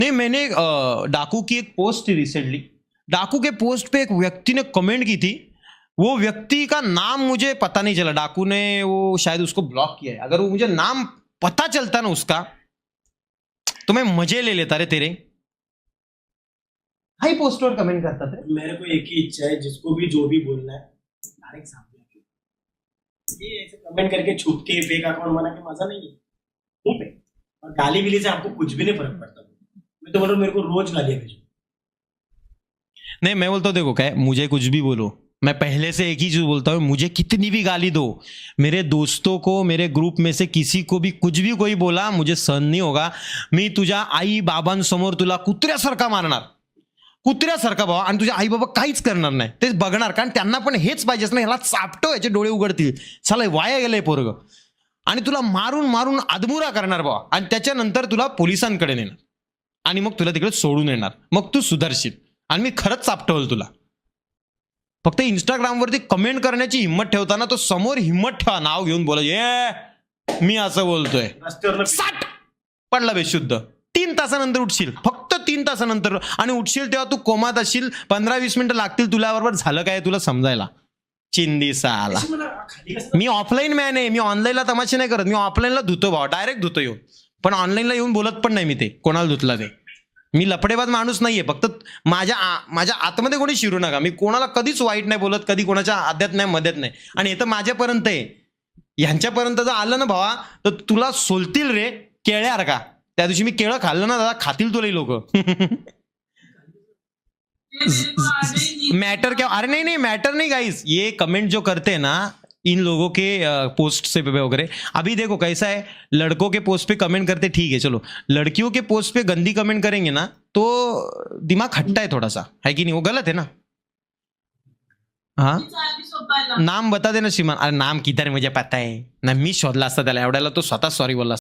नहीं, मैंने डाकू की एक पोस्ट थी रिसेंटली। डाकू के पोस्ट पे एक व्यक्ति ने कमेंट की थी। वो व्यक्ति का नाम मुझे पता नहीं चला, डाकू ने वो शायद उसको ब्लॉक किया है। अगर वो मुझे नाम पता चलता ना उसका, तो मैं मजे ले लेता रे तेरे। हाई पोस्ट पर कमेंट करता था। मेरे को एक ही इच्छा है, जिसको भी जो भी बोलना है डायरेक्ट सामने आके। ये ऐसे कमेंट करके छुप के फेक अकाउंट बना के मजा नहीं है। ठीक है, और गाली बिली से आपको कुछ भी नहीं फर्क पड़ता। मैं तो बोल रहा हूँ, मेरे को रोज गालियां भेजो। नहीं, मैं बोलता हूँ देखो क्या है, मुझे कुछ भी बोलो, मैं पहले से एक ही चीज बोलता हूँ, मुझे कितनी भी गाली दो, मेरे दोस्तों को, मेरे ग्रुप में से किसी को भी कुछ भी कोई बोला, मुझे सहन नहीं होगा। मी तुझ्या आई बाबांसमोर तुला कुत्र्यासारखा मारणार, कुत्र्यासारखा भावा, आणि तुझ्या आई बाबा काहीच करणार नाही, तेच बघणार, कारण त्यांना पण हेच पाहिजेच ना, ह्याला चापटो, याचे डोळे उघडतील, चला वाया गेलंय पोरग, आणि तुला मारून मारून आदमुरा करणार भावा, आणि त्याच्यानंतर तुला पोलिसांकडे नेणार, आणि मग तुला तिकडे सोडून येणार, मग तू सुधारशील, आणि मी खरंच चापटवल तुला. फक्त इंस्टाग्रामवरती कमेंट करण्याची हिंमत ठेवताना तो समोर हिंमत ठेवा, नाव घेऊन बोला, ये मी असं बोलतोय, रस्त्यावर साठ पडला बेशुद्ध. 3 तासानंतर उठशील, फक्त 3 तासानंतर, आणि उठशील तेव्हा तू कोमात असशील, 15-20 मिनिटं लागतील तुला बरोबर झालं काय तुला समजायला. चिंदी साला. मी ऑफलाईन मॅन आहे, मी ऑनलाईनला तमाशे नाही करत, मी ऑफलाईनला धुतो भावा, डायरेक्ट धुतो येऊन, पण ऑनलाईनला येऊन बोलत पण नाही मी ते कोणाला धुतला ते. मी लपडेबाज माणूस नाहीये, फक्त माझ्या आतमध्ये कोणी शिरू नका, मी कोणाला कधीच वाईट नाही बोलत, कधी कोणाच्या आद्यात नाही मध्यात नाही, आणि हे तर माझ्यापर्यंत आहे. यांच्यापर्यंत जर आलं ना भावा, तर तुला सोलतील रे केळ्यार का. त्या दिवशी मी केळं खाल्लं ना दादा, खातील तुला लोक. मैटर क्या, अरे नहीं नहीं मैटर नहीं गाइस, ये कमेंट जो करते हैं ना इन लोगों के पोस्ट से वगैरह, अभी देखो कैसा है, लड़कों के पोस्ट पे कमेंट करते ठीक है, चलो लड़कियों के पोस्ट पे गंदी कमेंट करेंगे ना तो दिमाग हटता है थोड़ा सा, है कि नहीं, वो गलत है ना. हाँ, नाम बता देना श्रीमान. अरे नाम किधर मुझे पता है ना, मी शोधला असता त्याला, एवढ्याला तो स्वतः सॉरी बोलला.